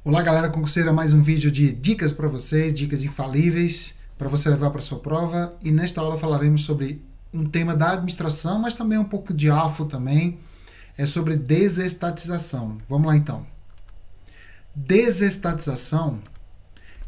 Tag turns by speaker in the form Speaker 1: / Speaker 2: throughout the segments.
Speaker 1: Olá galera concurseira, mais um vídeo de dicas para vocês, dicas infalíveis para você levar para sua prova, e nesta aula falaremos sobre um tema da administração, mas também um pouco de AFO também, é sobre desestatização. Vamos lá então. Desestatização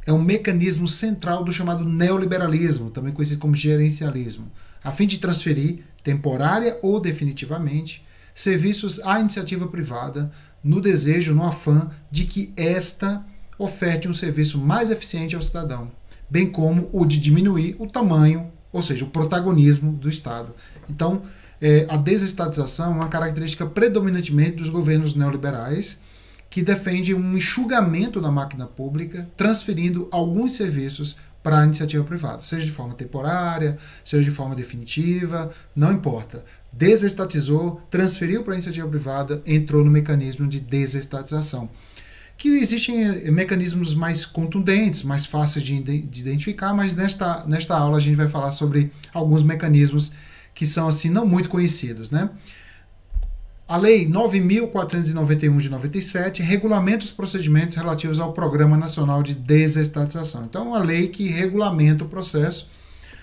Speaker 1: é um mecanismo central do chamado neoliberalismo, também conhecido como gerencialismo, a fim de transferir, temporária ou definitivamente, serviços à iniciativa privada, no desejo, no afã de que esta oferte um serviço mais eficiente ao cidadão, bem como o de diminuir o tamanho, ou seja, o protagonismo do Estado. Então, a desestatização é uma característica predominantemente dos governos neoliberais, que defende um enxugamento da máquina pública, transferindo alguns serviços para a iniciativa privada, seja de forma temporária, seja de forma definitiva, não importa. Desestatizou, transferiu para a iniciativa privada, entrou no mecanismo de desestatização. Que existem mecanismos mais contundentes, mais fáceis de identificar, mas nesta aula a gente vai falar sobre alguns mecanismos que são assim não muito conhecidos, né? A Lei 9.491 de 97 regulamenta os procedimentos relativos ao Programa Nacional de Desestatização. Então, é uma lei que regulamenta o processo.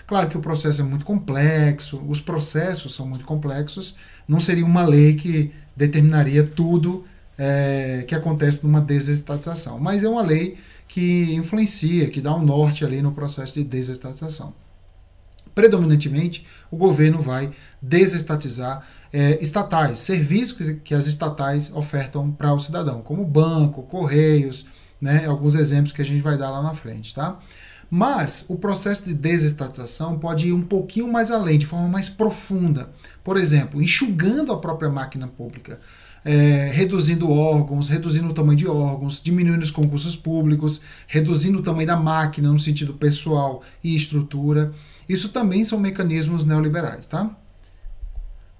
Speaker 1: Claro que o processo é muito complexo, os processos são muito complexos, não seria uma lei que determinaria tudo que acontece numa desestatização, mas é uma lei que influencia, que dá um norte ali no processo de desestatização. Predominantemente, o governo vai desestatizar estatais, serviços que as estatais ofertam para o cidadão, como banco, correios, né, alguns exemplos que a gente vai dar lá na frente, tá? Mas o processo de desestatização pode ir um pouquinho mais além, de forma mais profunda. Por exemplo, enxugando a própria máquina pública, reduzindo órgãos, reduzindo o tamanho de órgãos, diminuindo os concursos públicos, reduzindo o tamanho da máquina no sentido pessoal e estrutura. Isso também são mecanismos neoliberais, tá?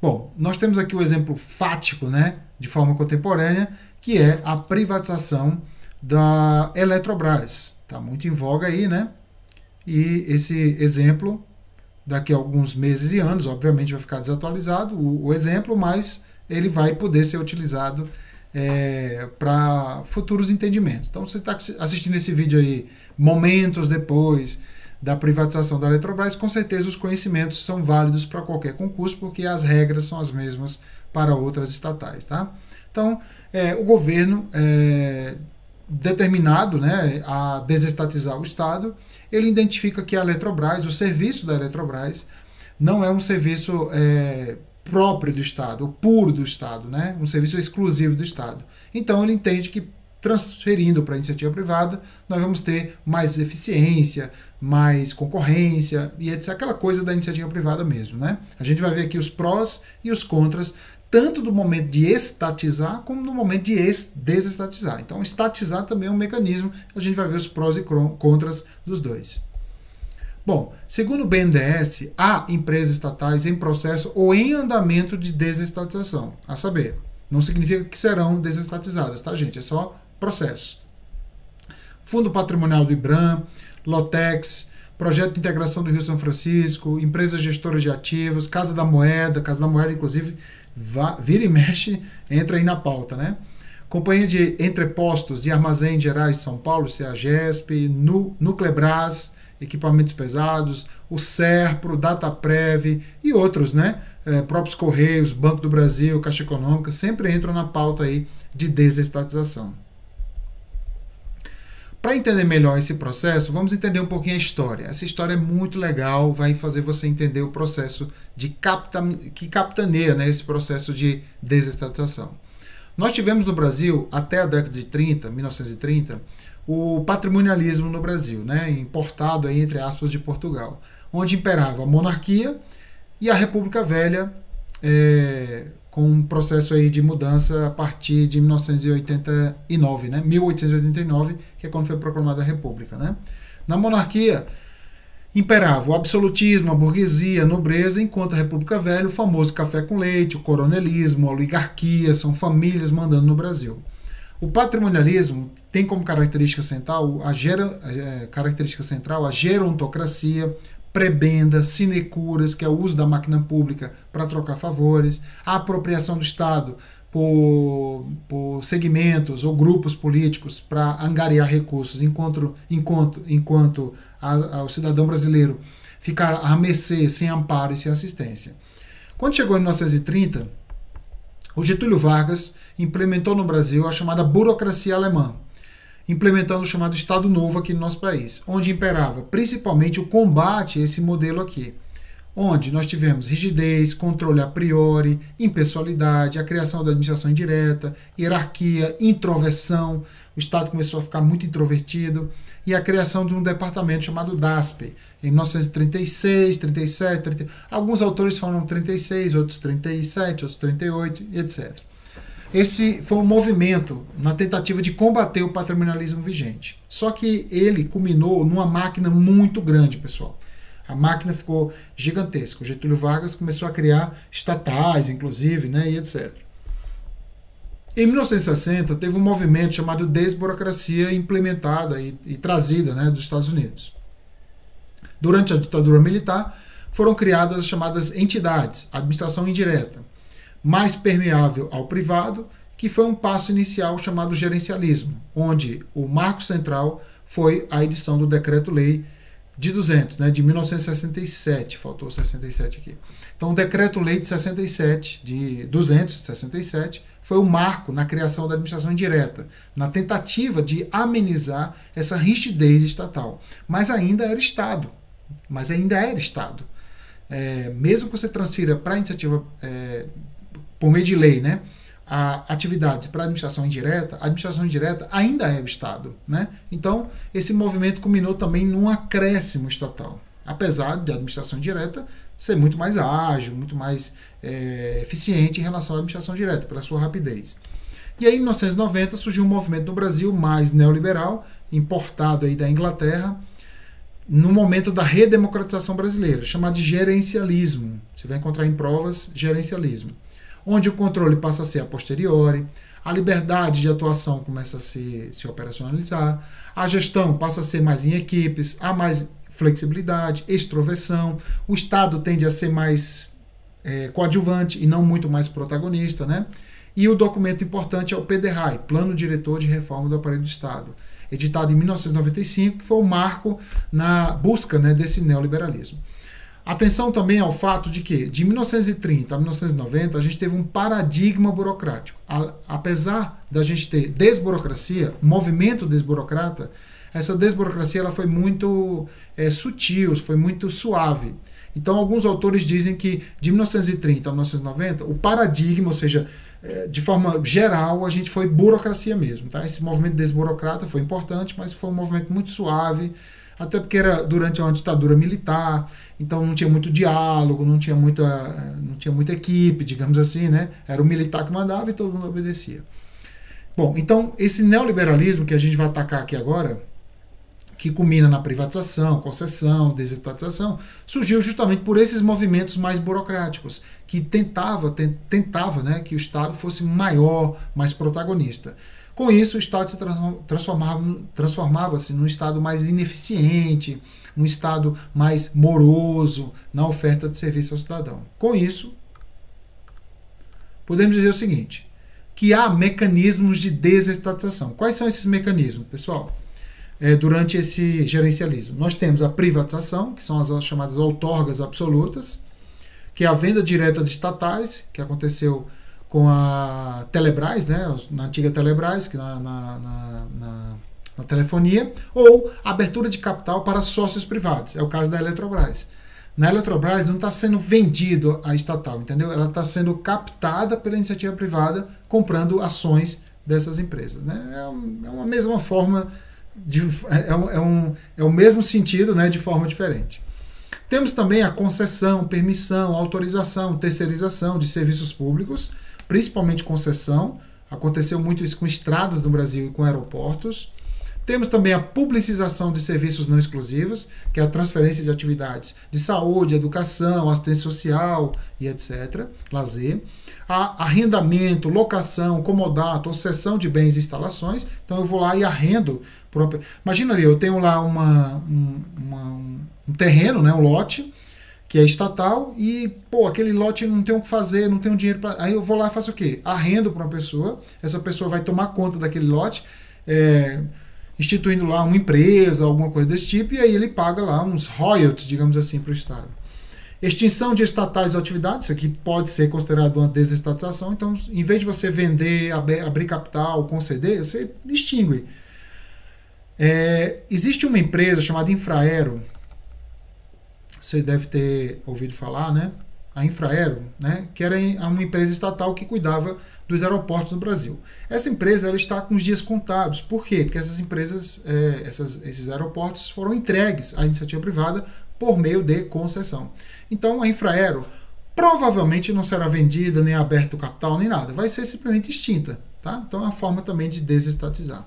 Speaker 1: Bom, nós temos aqui o exemplo fático, né, de forma contemporânea, que é a privatização da Eletrobras. Está muito em voga aí, né? E esse exemplo, daqui a alguns meses e anos, obviamente vai ficar desatualizado o exemplo, mas ele vai poder ser utilizado para futuros entendimentos. Então, você está assistindo esse vídeo aí momentos depois da privatização da Eletrobras, com certeza os conhecimentos são válidos para qualquer concurso, porque as regras são as mesmas para outras estatais, tá? Então, o governo, determinado, né, a desestatizar o Estado, ele identifica que a Eletrobras, o serviço da Eletrobras, não é um serviço próprio do Estado, ou puro do Estado, né, um serviço exclusivo do Estado. Então, ele entende que transferindo para a iniciativa privada, nós vamos ter mais eficiência, mais concorrência e etc. Aquela coisa da iniciativa privada mesmo, né? A gente vai ver aqui os prós e os contras, tanto do momento de estatizar, como no momento de desestatizar. Então, estatizar também é um mecanismo, a gente vai ver os prós e contras dos dois. Bom, segundo o BNDES, há empresas estatais em processo ou em andamento de desestatização, a saber, não significa que serão desestatizadas, tá, gente? É só processo. Fundo Patrimonial do IBRAM, Lotex, Projeto de Integração do Rio São Francisco, Empresas Gestoras de Ativos, Casa da Moeda, inclusive, vira e mexe, entra aí na pauta, né? Companhia de Entrepostos e Armazém Gerais de São Paulo, CEAGESP, Nuclebras, Equipamentos Pesados, o SERPRO, Dataprev e outros, né? Próprios Correios, Banco do Brasil, Caixa Econômica, sempre entram na pauta aí de desestatização. Para entender melhor esse processo, vamos entender um pouquinho a história. Essa história é muito legal, vai fazer você entender o processo que capitaneia, né, esse processo de desestatização. Nós tivemos no Brasil, até a década de 30, 1930, o patrimonialismo no Brasil, né, importado aí, entre aspas, de Portugal, onde imperava a monarquia e a República Velha, com um processo aí de mudança a partir de 1989, né? 1889, que é quando foi proclamada a República, né? Na monarquia, imperava o absolutismo, a burguesia, a nobreza, enquanto a República Velha, o famoso café com leite, o coronelismo, a oligarquia, são famílias mandando no Brasil. O patrimonialismo tem como característica central a gerontocracia, prebenda, sinecuras, que é o uso da máquina pública para trocar favores, a apropriação do Estado por segmentos ou grupos políticos para angariar recursos, enquanto o cidadão brasileiro ficar à mercê, sem amparo e sem assistência. Quando chegou em 1930, o Getúlio Vargas implementou no Brasil a chamada burocracia alemã, implementando o chamado Estado Novo aqui no nosso país, onde imperava principalmente o combate a esse modelo aqui, onde nós tivemos rigidez, controle a priori, impessoalidade, a criação da administração indireta, hierarquia, introversão, o Estado começou a ficar muito introvertido, e a criação de um departamento chamado DASP, em 1936, 37, 30, alguns autores falam 36, outros 37, outros 38, etc. Esse foi um movimento na tentativa de combater o patrimonialismo vigente. Só que ele culminou numa máquina muito grande, pessoal. A máquina ficou gigantesca. O Getúlio Vargas começou a criar estatais, inclusive, né, e etc. Em 1960, teve um movimento chamado desburocracia implementada e trazida, né, dos Estados Unidos. Durante a ditadura militar, foram criadas as chamadas entidades, administração indireta, mais permeável ao privado, que foi um passo inicial chamado gerencialismo, onde o marco central foi a edição do Decreto-Lei de 200, né, de 1967, faltou 67 aqui. Então, o Decreto-Lei de 67, de 267, foi o marco na criação da administração indireta, na tentativa de amenizar essa rigidez estatal. Mas ainda era Estado. Mesmo que você transfira para a iniciativa, por meio de lei, né, atividades para a administração indireta ainda é o Estado, né? Então, esse movimento culminou também num acréscimo estatal, apesar de a administração indireta ser muito mais ágil, muito mais eficiente em relação à administração direta, pela sua rapidez. E aí, em 1990, surgiu um movimento no Brasil mais neoliberal, importado aí da Inglaterra, no momento da redemocratização brasileira, chamado de gerencialismo. Você vai encontrar em provas gerencialismo, onde o controle passa a ser a posteriori, a liberdade de atuação começa a se operacionalizar, a gestão passa a ser mais em equipes, há mais flexibilidade, extroversão, o Estado tende a ser mais coadjuvante e não muito mais protagonista, né? E o documento importante é o PDRAE, Plano Diretor de Reforma do Aparelho do Estado, editado em 1995, que foi o marco na busca, né, desse neoliberalismo. Atenção também ao fato de que, de 1930 a 1990, a gente teve um paradigma burocrático. Apesar da gente ter desburocracia, movimento desburocrata, essa desburocracia ela foi muito sutil, foi muito suave. Então, alguns autores dizem que, de 1930 a 1990, o paradigma, ou seja, de forma geral, a gente foi burocracia mesmo. Tá? Esse movimento desburocrata foi importante, mas foi um movimento muito suave, até porque era durante uma ditadura militar, então não tinha muito diálogo, não tinha muita equipe, digamos assim, né? Era o militar que mandava e todo mundo obedecia. Bom, então esse neoliberalismo que a gente vai atacar aqui agora, que culmina na privatização, concessão, desestatização, surgiu justamente por esses movimentos mais burocráticos, que tentava, né, que o Estado fosse maior, mais protagonista. Com isso, o Estado se transformava-se num Estado mais ineficiente, um Estado mais moroso na oferta de serviço ao cidadão. Com isso, podemos dizer o seguinte, que há mecanismos de desestatização. Quais são esses mecanismos, pessoal? Durante esse gerencialismo. Nós temos a privatização, que são as chamadas outorgas absolutas, que é a venda direta de estatais, que aconteceu com a Telebrás, né, na antiga Telebrás, que na telefonia, ou abertura de capital para sócios privados. É o caso da Eletrobras. Na Eletrobras não está sendo vendido a estatal, entendeu? Ela está sendo captada pela iniciativa privada, comprando ações dessas empresas. Né? É uma mesma forma, é o mesmo sentido, né, de forma diferente. Temos também a concessão, permissão, autorização, terceirização de serviços públicos, principalmente concessão. Aconteceu muito isso com estradas no Brasil e com aeroportos. Temos também a publicização de serviços não exclusivos, que é a transferência de atividades de saúde, educação, assistência social e etc., lazer. Arrendamento, locação, comodato ou cessão de bens e instalações. Então eu vou lá e arrendo. Imagina ali, eu tenho lá um terreno, né, um lote, que é estatal, e, pô, aquele lote não tem o que fazer, não tem um dinheiro para... Aí eu vou lá e faço o quê? Arrendo para uma pessoa, essa pessoa vai tomar conta daquele lote, instituindo lá uma empresa, alguma coisa desse tipo, e aí ele paga lá uns royalties, digamos assim, para o Estado. Extinção de estatais ou atividades, isso aqui pode ser considerado uma desestatização, então, em vez de você vender, abrir capital, conceder, você extingue. Existe uma empresa chamada Infraero, você deve ter ouvido falar, né? A Infraero, né? Que era uma empresa estatal que cuidava dos aeroportos no Brasil. Essa empresa ela está com os dias contados. Por quê? Porque essas empresas, esses aeroportos foram entregues à iniciativa privada por meio de concessão. Então a Infraero provavelmente não será vendida, nem aberto o capital, nem nada. Vai ser simplesmente extinta. Tá? Então é uma forma também de desestatizar.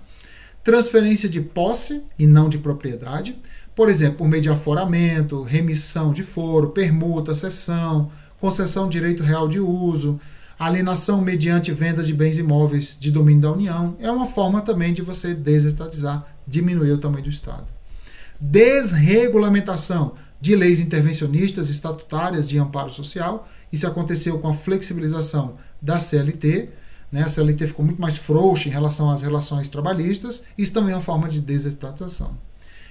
Speaker 1: Transferência de posse e não de propriedade. Por exemplo, por meio de aforamento, remissão de foro, permuta, cessão, concessão de direito real de uso, alienação mediante venda de bens imóveis de domínio da União. É uma forma também de você desestatizar, diminuir o tamanho do Estado. Desregulamentação de leis intervencionistas estatutárias de amparo social. Isso aconteceu com a flexibilização da CLT. Né? A CLT ficou muito mais frouxa em relação às relações trabalhistas. Isso também é uma forma de desestatização.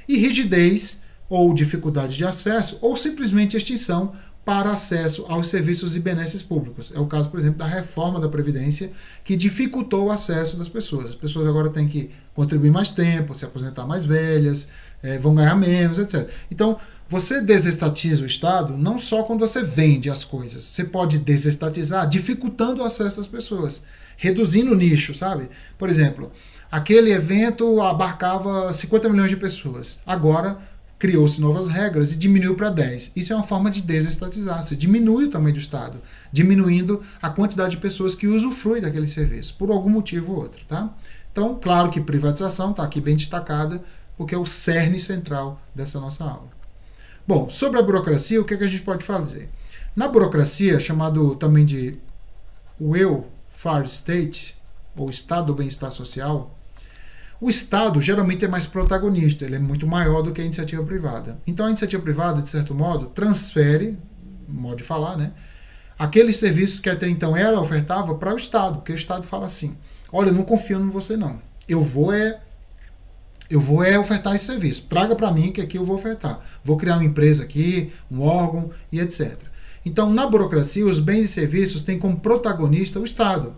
Speaker 1: E rigidez ou dificuldade de acesso ou simplesmente extinção para acesso aos serviços e benesses públicos. É o caso, por exemplo, da reforma da Previdência, que dificultou o acesso das pessoas. As pessoas agora têm que contribuir mais tempo, se aposentar mais velhas, vão ganhar menos, etc. Então, você desestatiza o Estado não só quando você vende as coisas. Você pode desestatizar dificultando o acesso das pessoas, reduzindo o nicho, sabe? Por exemplo, aquele evento abarcava 50 milhões de pessoas. Agora, criou-se novas regras e diminuiu para 10. Isso é uma forma de desestatizar. Você diminui o tamanho do Estado, diminuindo a quantidade de pessoas que usufruem daquele serviço, por algum motivo ou outro. Tá? Então, claro que privatização está aqui bem destacada, porque é o cerne central dessa nossa aula. Bom, sobre a burocracia, o que a gente pode fazer? Na burocracia, chamado também de welfare state, ou Estado do Bem-Estar Social, o Estado geralmente é mais protagonista, ele é muito maior do que a iniciativa privada. Então a iniciativa privada, de certo modo, transfere, modo de falar, né, aqueles serviços que até então ela ofertava para o Estado, porque o Estado fala assim, olha, eu não confio em você não, eu vou ofertar esse serviço, traga para mim que aqui eu vou ofertar, vou criar uma empresa aqui, um órgão e etc. Então na burocracia os bens e serviços têm como protagonista o Estado.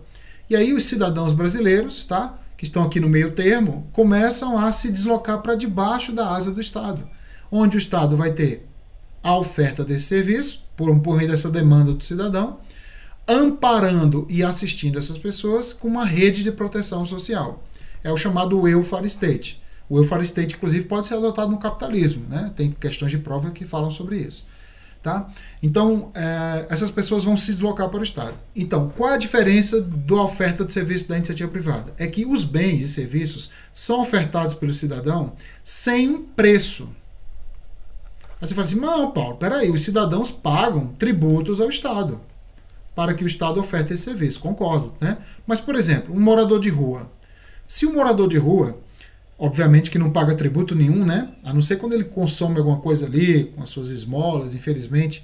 Speaker 1: E aí os cidadãos brasileiros, tá, que estão aqui no meio termo, começam a se deslocar para debaixo da asa do Estado, onde o Estado vai ter a oferta desse serviço, por meio dessa demanda do cidadão, amparando e assistindo essas pessoas com uma rede de proteção social. É o chamado welfare state. O welfare state, inclusive, pode ser adotado no capitalismo, né? Tem questões de prova que falam sobre isso. Tá? Então, essas pessoas vão se deslocar para o Estado. Então, qual a diferença da oferta de serviço da iniciativa privada? É que os bens e serviços são ofertados pelo cidadão sem um preço. Aí você fala assim, não, Paulo, peraí, os cidadãos pagam tributos ao Estado para que o Estado oferte esse serviço. Concordo, né? Mas, por exemplo, um morador de rua. Se um morador de rua, obviamente que não paga tributo nenhum, né? A não ser quando ele consome alguma coisa ali, com as suas esmolas, infelizmente,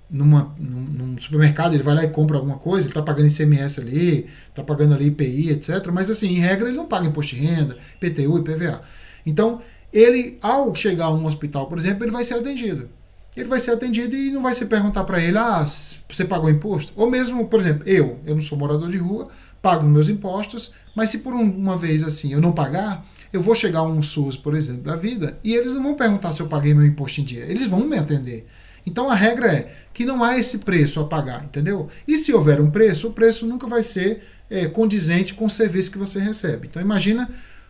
Speaker 1: num supermercado ele vai lá e compra alguma coisa, ele está pagando ICMS ali, está pagando ali IPI, etc. Mas assim, em regra, ele não paga imposto de renda, IPTU e IPVA. Então, ele, ao chegar a um hospital, por exemplo, ele vai ser atendido. Ele vai ser atendido e não vai se perguntar para ele, você pagou imposto? Ou mesmo, por exemplo, eu não sou morador de rua, pago meus impostos, mas se por uma vez assim eu não pagar, eu vou chegar a um SUS, por exemplo, da vida, e eles não vão perguntar se eu paguei meu imposto em dia, eles vão me atender. Então a regra é que não há esse preço a pagar, entendeu? E se houver um preço, o preço nunca vai ser condizente com o serviço que você recebe. Então imagina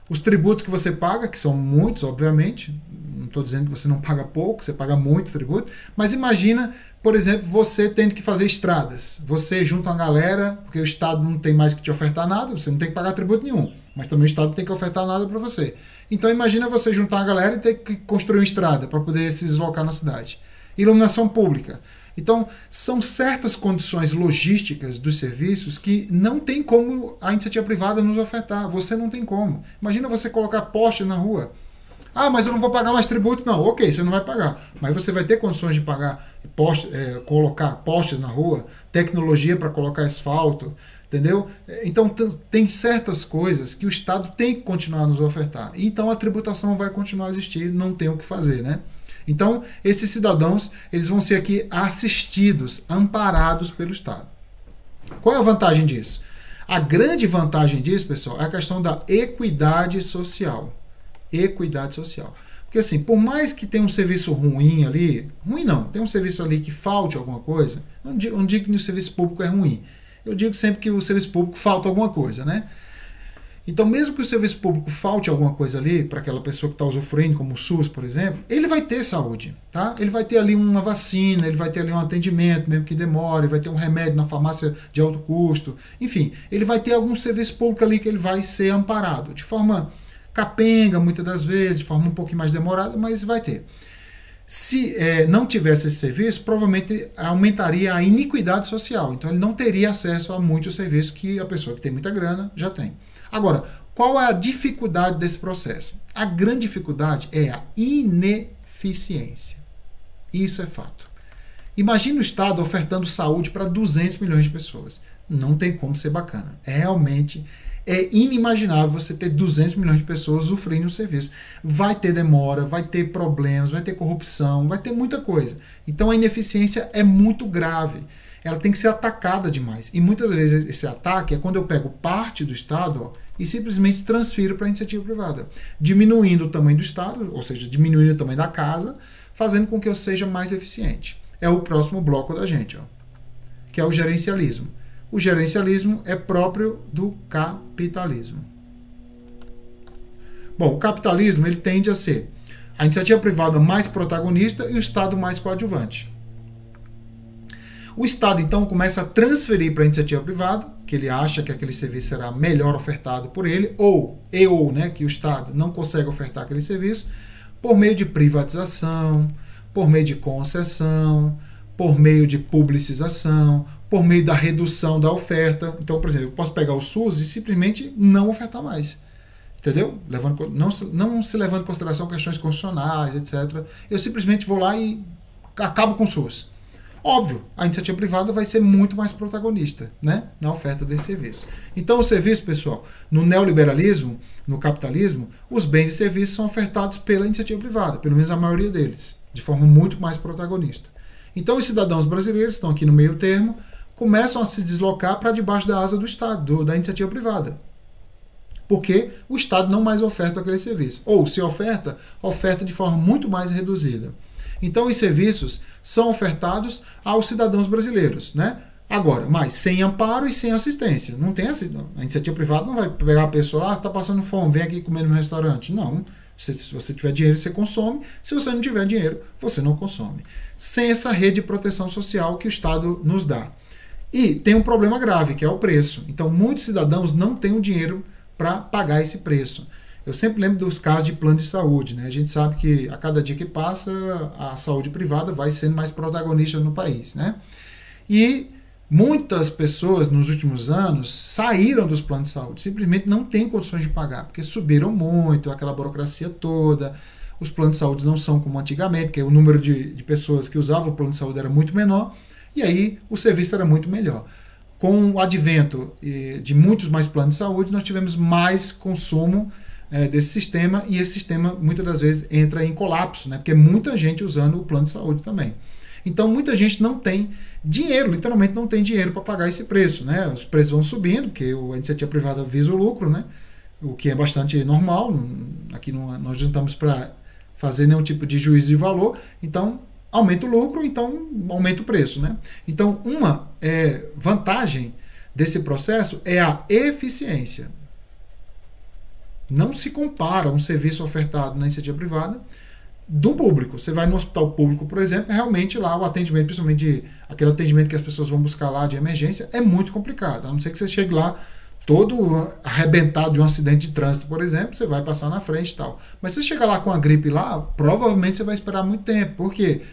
Speaker 1: os tributos que você paga, que são muitos, obviamente, não estou dizendo que você não paga pouco, você paga muito tributo, mas imagina, por exemplo, você tendo que fazer estradas. Você junta uma galera, porque o Estado não tem mais que te ofertar nada, você não tem que pagar tributo nenhum, mas também o Estado não tem que ofertar nada para você. Então imagina você juntar uma galera e ter que construir uma estrada para poder se deslocar na cidade. Iluminação pública. Então, são certas condições logísticas dos serviços que não tem como a iniciativa privada nos ofertar. Você não tem como. Imagina você colocar poste na rua. Ah, mas eu não vou pagar mais tributo. Não, ok, você não vai pagar. Mas você vai ter condições de pagar, colocar postes na rua, tecnologia para colocar asfalto, entendeu? Então tem certas coisas que o Estado tem que continuar a nos ofertar. Então a tributação vai continuar a existir, não tem o que fazer, né? Então esses cidadãos eles vão ser aqui assistidos, amparados pelo Estado. Qual é a vantagem disso? A grande vantagem disso, pessoal, é a questão da equidade social. Equidade social. Porque assim, por mais que tenha um serviço ruim ali, ruim não, tem um serviço ali que falte alguma coisa, não digo que o serviço público é ruim, eu digo sempre que o serviço público falta alguma coisa, né? Então, mesmo que o serviço público falte alguma coisa ali, para aquela pessoa que está usufruindo, como o SUS, por exemplo, ele vai ter saúde, tá? Ele vai ter ali uma vacina, ele vai ter ali um atendimento, mesmo que demore, vai ter um remédio na farmácia de alto custo, enfim, ele vai ter algum serviço público ali que ele vai ser amparado, de forma capenga, muitas das vezes, de forma um pouquinho mais demorada, mas vai ter. Se não tivesse esse serviço, provavelmente aumentaria a iniquidade social, então ele não teria acesso a muitos serviços que a pessoa que tem muita grana já tem. Agora, qual é a dificuldade desse processo? A grande dificuldade é a ineficiência. Isso é fato. Imagina o Estado ofertando saúde para 200 milhões de pessoas. Não tem como ser bacana. Realmente é inimaginável você ter 200 milhões de pessoas usufruindo um serviço. Vai ter demora, vai ter problemas, vai ter corrupção, vai ter muita coisa. Então a ineficiência é muito grave. Ela tem que ser atacada demais. E muitas vezes esse ataque é quando eu pego parte do Estado e simplesmente transfiro para a iniciativa privada, diminuindo o tamanho do Estado, ou seja, diminuindo o tamanho da casa, fazendo com que eu seja mais eficiente. É o próximo bloco da gente, que é o gerencialismo. O gerencialismo é próprio do capitalismo. Bom, o capitalismo ele tende a ser a iniciativa privada mais protagonista e o Estado mais coadjuvante. O Estado, então, começa a transferir para a iniciativa privada, que ele acha que aquele serviço será melhor ofertado por ele, ou que o Estado não consegue ofertar aquele serviço, por meio de privatização, por meio de concessão, por meio de publicização, por meio da redução da oferta. Então, por exemplo, eu posso pegar o SUS e simplesmente não ofertar mais. Entendeu? Não se levando em consideração questões constitucionais, etc. Eu simplesmente vou lá e acabo com o SUS. Óbvio, a iniciativa privada vai ser muito mais protagonista, né, na oferta desse serviço. Então, o serviço, pessoal, no neoliberalismo, no capitalismo, os bens e serviços são ofertados pela iniciativa privada, pelo menos a maioria deles, de forma muito mais protagonista. Então, os cidadãos brasileiros estão aqui no meio termo, começam a se deslocar para debaixo da asa do Estado, da iniciativa privada. Porque o Estado não mais oferta aquele serviço. Ou, se oferta de forma muito mais reduzida. Então, os serviços são ofertados aos cidadãos brasileiros, né? Agora, mas sem amparo e sem assistência. Não tem essa, a iniciativa privada não vai pegar a pessoa, você está passando fome, vem aqui comer no meu restaurante. Não. Se você tiver dinheiro, você consome. Se você não tiver dinheiro, você não consome. Sem essa rede de proteção social que o Estado nos dá. E tem um problema grave, que é o preço. Então, muitos cidadãos não têm o dinheiro para pagar esse preço. Eu sempre lembro dos casos de plano de saúde, né? A gente sabe que a cada dia que passa, a saúde privada vai sendo mais protagonista no país, né? E muitas pessoas nos últimos anos saíram dos planos de saúde, simplesmente não têm condições de pagar, porque subiram muito, aquela burocracia toda, os planos de saúde não são como antigamente, porque o número de pessoas que usavam o plano de saúde era muito menor, e aí o serviço era muito melhor. Com o advento de muitos mais planos de saúde, nós tivemos mais consumo desse sistema, e esse sistema muitas das vezes entra em colapso, né? Porque muita gente usando o plano de saúde também. Então muita gente não tem dinheiro, literalmente não tem dinheiro para pagar esse preço, né? Os preços vão subindo, porque a iniciativa privada visa o lucro, né? O que é bastante normal. Aqui nós não estamos para fazer nenhum tipo de juízo de valor, então aumenta o lucro, então aumenta o preço, né? Então uma vantagem desse processo é a eficiência. Não se compara um serviço ofertado na iniciativa privada do público. Você vai no hospital público, por exemplo, realmente lá o atendimento, principalmente aquele atendimento que as pessoas vão buscar lá de emergência, é muito complicado. A não ser que você chegue lá todo arrebentado de um acidente de trânsito, por exemplo, você vai passar na frente e tal. Mas se você chegar lá com a gripe lá, provavelmente você vai esperar muito tempo, porque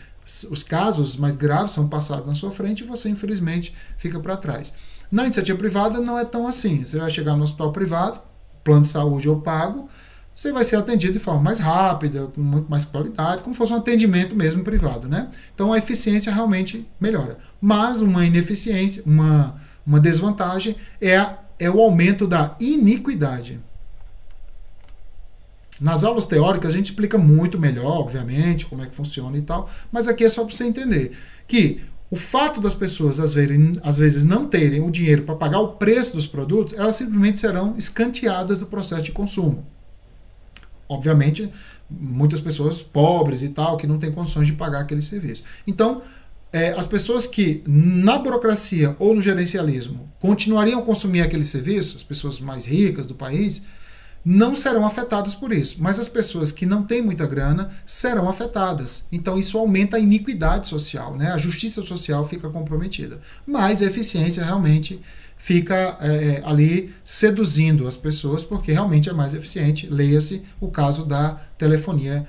Speaker 1: os casos mais graves são passados na sua frente e você, infelizmente, fica para trás. Na iniciativa privada não é tão assim. Você vai chegar no hospital privado, plano de saúde eu pago, você vai ser atendido de forma mais rápida, com muito mais qualidade, como se fosse um atendimento mesmo privado, né? Então a eficiência realmente melhora. Mas uma ineficiência, uma desvantagem é o aumento da iniquidade. Nas aulas teóricas a gente explica muito melhor, obviamente, como é que funciona e tal, mas aqui é só para você entender que o fato das pessoas, às vezes, não terem o dinheiro para pagar o preço dos produtos, elas simplesmente serão escanteadas do processo de consumo. Obviamente, muitas pessoas pobres e tal, que não têm condições de pagar aquele serviço. Então, as pessoas que na burocracia ou no gerencialismo continuariam a consumir aquele serviço, as pessoas mais ricas do país, não serão afetadas por isso. Mas as pessoas que não têm muita grana serão afetadas. Então isso aumenta a iniquidade social, né? A justiça social fica comprometida. Mas a eficiência realmente fica ali seduzindo as pessoas, porque realmente é mais eficiente. Leia-se o caso da telefonia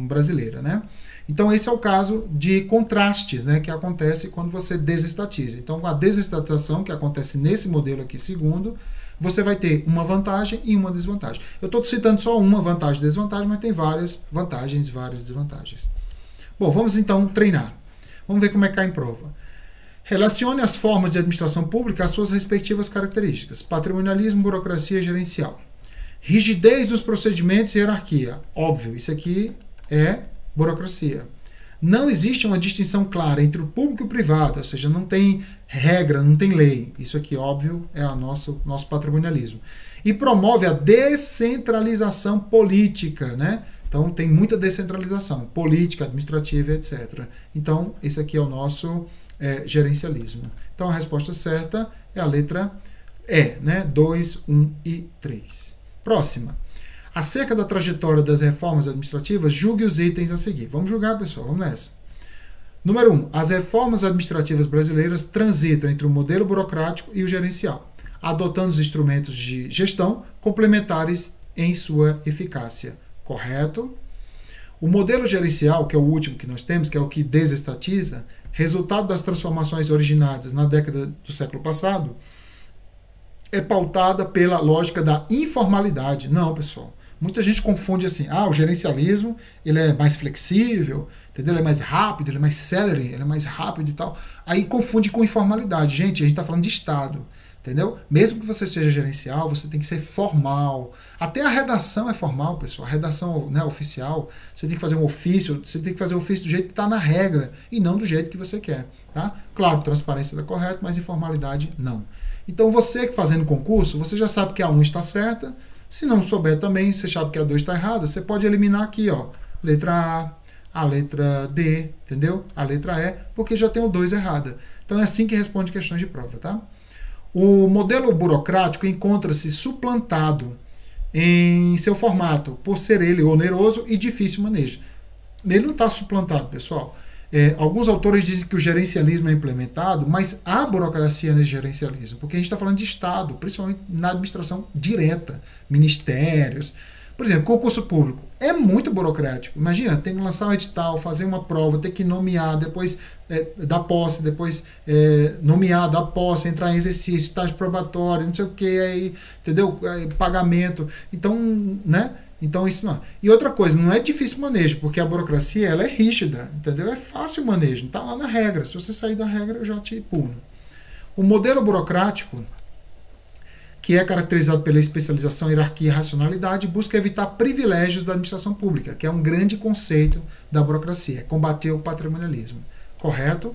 Speaker 1: brasileira, né? Então esse é o caso de contrastes, né, que acontece quando você desestatiza. Então a desestatização que acontece nesse modelo aqui segundo, você vai ter uma vantagem e uma desvantagem. Eu estou citando só uma vantagem e desvantagem, mas tem várias vantagens e várias desvantagens. Bom, vamos então treinar. Vamos ver como é que cai em prova. Relacione as formas de administração pública às suas respectivas características. Patrimonialismo, burocracia gerencial. Rigidez dos procedimentos e hierarquia. Óbvio, isso aqui é burocracia. Não existe uma distinção clara entre o público e o privado, ou seja, não tem regra, não tem lei. Isso aqui, óbvio, é o nosso patrimonialismo. E promove a descentralização política, né? Então, tem muita descentralização, política, administrativa, etc. Então, esse aqui é o nosso gerencialismo. Então, a resposta certa é a letra E, né? 2, 1 e 3. Próxima. Acerca da trajetória das reformas administrativas, julgue os itens a seguir. Vamos julgar, pessoal, vamos nessa. Número 1. As reformas administrativas brasileiras transitam entre o modelo burocrático e o gerencial, adotando os instrumentos de gestão complementares em sua eficácia. Correto? O modelo gerencial, que é o último que nós temos, que é o que desestatiza, resultado das transformações originadas na década do século passado, é pautada pela lógica da informalidade. Não, pessoal. Muita gente confunde assim, o gerencialismo ele é mais flexível, entendeu? Ele é mais rápido, ele é mais célere, ele é mais rápido e tal. Aí confunde com informalidade. Gente, a gente está falando de Estado, entendeu? Mesmo que você seja gerencial, você tem que ser formal. Até a redação é formal, pessoal. A redação, né, oficial, você tem que fazer um ofício, você tem que fazer o ofício do jeito que está na regra e não do jeito que você quer. Tá? Claro, transparência está correta, mas informalidade não. Então você que fazendo concurso, você já sabe que a 1 está certa. Se não souber também, você sabe que a 2 está errada, você pode eliminar aqui, ó, letra A letra D, entendeu? A letra E, porque já tem o 2 errada. Então é assim que responde questões de prova, tá? O modelo burocrático encontra-se suplantado em seu formato, por ser ele oneroso e difícil manejo. Ele não está suplantado, pessoal. Alguns autores dizem que o gerencialismo é implementado, mas há burocracia nesse gerencialismo, porque a gente está falando de Estado, principalmente na administração direta, ministérios. Por exemplo, concurso público é muito burocrático. Imagina, tem que lançar um edital, fazer uma prova, ter que nomear, depois dar posse, depois nomear, dar posse, entrar em exercício, estágio probatório, não sei o que, aí, entendeu? Pagamento. Então, né? Então isso não é. E outra coisa, não é difícil manejo, porque a burocracia ela é rígida, entendeu? É fácil o manejo, não está lá na regra. Se você sair da regra, eu já te pulo. O modelo burocrático, que é caracterizado pela especialização, hierarquia e racionalidade, busca evitar privilégios da administração pública, que é um grande conceito da burocracia, combater o patrimonialismo. Correto?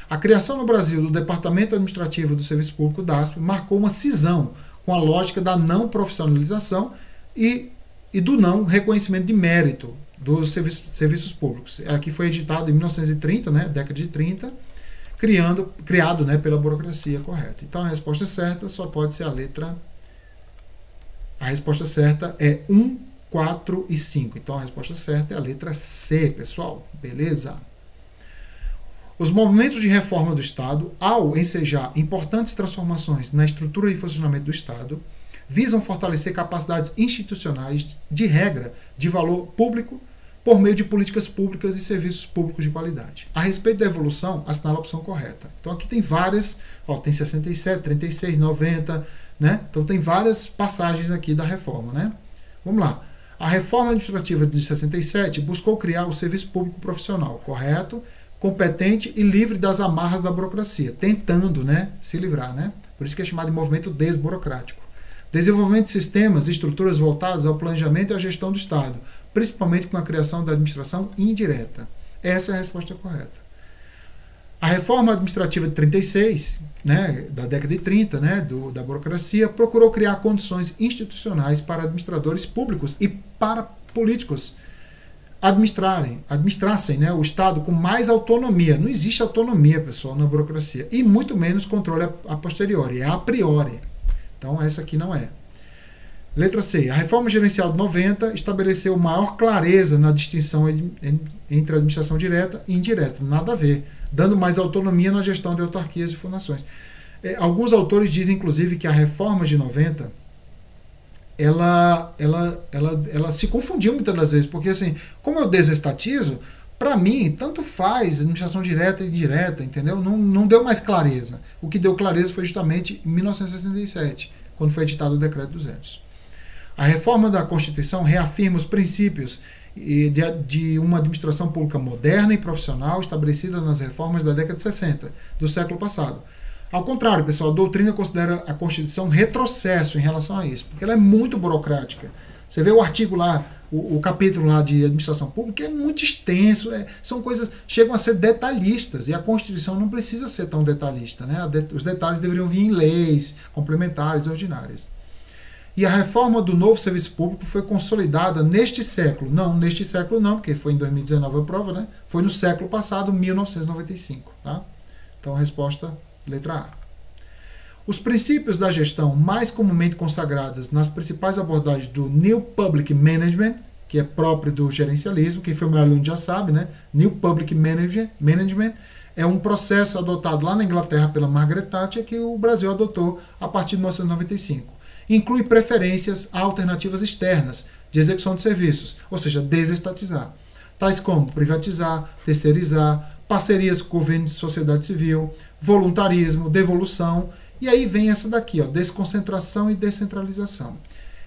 Speaker 1: A criação no Brasil do Departamento Administrativo do Serviço Público, DASP, marcou uma cisão com a lógica da não profissionalização e do não reconhecimento de mérito dos serviços públicos. Aqui foi editado em 1930, né, década de 30, criado, né, pela burocracia, correta. Então a resposta certa só pode ser a letra... A resposta certa é 1, 4 e 5. Então a resposta certa é a letra C, pessoal. Beleza? Os movimentos de reforma do Estado, ao ensejar importantes transformações na estrutura de funcionamento do Estado, visam fortalecer capacidades institucionais de regra de valor público por meio de políticas públicas e serviços públicos de qualidade. A respeito da evolução, assinala a opção correta. Então aqui tem várias, tem 67, 36, 90, né? Então tem várias passagens aqui da reforma, né? Vamos lá. A reforma administrativa de 67 buscou criar o serviço público profissional correto, competente e livre das amarras da burocracia, tentando, né, se livrar, né? Por isso que é chamado de movimento desburocrático. Desenvolvimento de sistemas e estruturas voltadas ao planejamento e à gestão do Estado, principalmente com a criação da administração indireta. Essa é a resposta correta. A reforma administrativa de 36, né, da década de 30, né, da burocracia, procurou criar condições institucionais para administradores públicos e para políticos administrassem, né, o Estado com mais autonomia. Não existe autonomia, pessoal, na burocracia. E muito menos controle a posteriori, é a priori. Então, essa aqui não é. Letra C. A reforma gerencial de 90 estabeleceu maior clareza na distinção entre administração direta e indireta. Nada a ver. Dando mais autonomia na gestão de autarquias e fundações. Alguns autores dizem, inclusive, que a reforma de 90 ela se confundiu muitas das vezes, porque assim, como eu desestatizo, para mim, tanto faz administração direta e indireta, entendeu? Não deu mais clareza. O que deu clareza foi justamente em 1967, quando foi editado o Decreto 200. A reforma da Constituição reafirma os princípios de uma administração pública moderna e profissional estabelecida nas reformas da década de 60, do século passado. Ao contrário, pessoal, a doutrina considera a Constituição retrocesso em relação a isso, porque ela é muito burocrática. Você vê o artigo lá, o capítulo lá de administração pública é muito extenso, são coisas, chegam a ser detalhistas, e a Constituição não precisa ser tão detalhista, né? Os detalhes deveriam vir em leis complementares, ordinárias. E a reforma do novo serviço público foi consolidada neste século. Não, neste século não, porque foi em 2019 a prova, né? Foi no século passado, 1995. Tá? Então, a resposta, letra A. Os princípios da gestão mais comumente consagrados nas principais abordagens do New Public Management, que é próprio do gerencialismo, quem foi meu aluno já sabe, né? New Public Management é um processo adotado lá na Inglaterra pela Margaret Thatcher que o Brasil adotou a partir de 1995. Inclui preferências a alternativas externas de execução de serviços, ou seja, desestatizar, tais como privatizar, terceirizar, parcerias com governo e sociedade civil, voluntarismo, devolução, e aí vem essa daqui, ó, desconcentração e descentralização.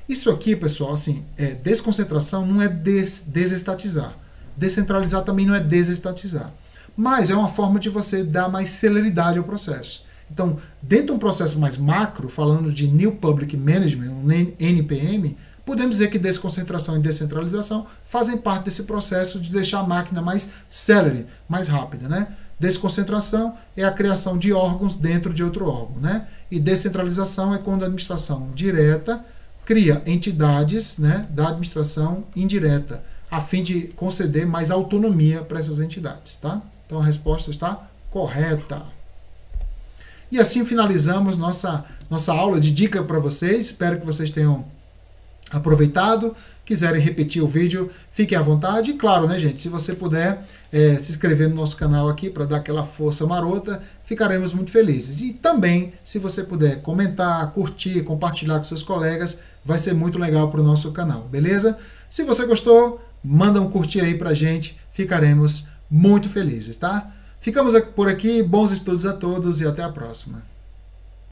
Speaker 1: Isso aqui, pessoal, assim, desconcentração não é desestatizar, descentralizar também não é desestatizar, mas é uma forma de você dar mais celeridade ao processo. Então, dentro de um processo mais macro, falando de New Public Management, um NPM, podemos dizer que desconcentração e descentralização fazem parte desse processo de deixar a máquina mais célere, mais rápida, né? Desconcentração é a criação de órgãos dentro de outro órgão, né? E descentralização é quando a administração direta cria entidades, né, da administração indireta, a fim de conceder mais autonomia para essas entidades, tá? Então, a resposta está correta. E assim finalizamos nossa aula de dica para vocês. Espero que vocês tenham aproveitado. Quiserem repetir o vídeo, fiquem à vontade. E claro, né, gente, se você puder se inscrever no nosso canal aqui para dar aquela força marota, ficaremos muito felizes. E também, se você puder comentar, curtir, compartilhar com seus colegas, vai ser muito legal para o nosso canal, beleza? Se você gostou, manda um curtir aí para a gente, ficaremos muito felizes, tá? Ficamos por aqui, bons estudos a todos e até a próxima.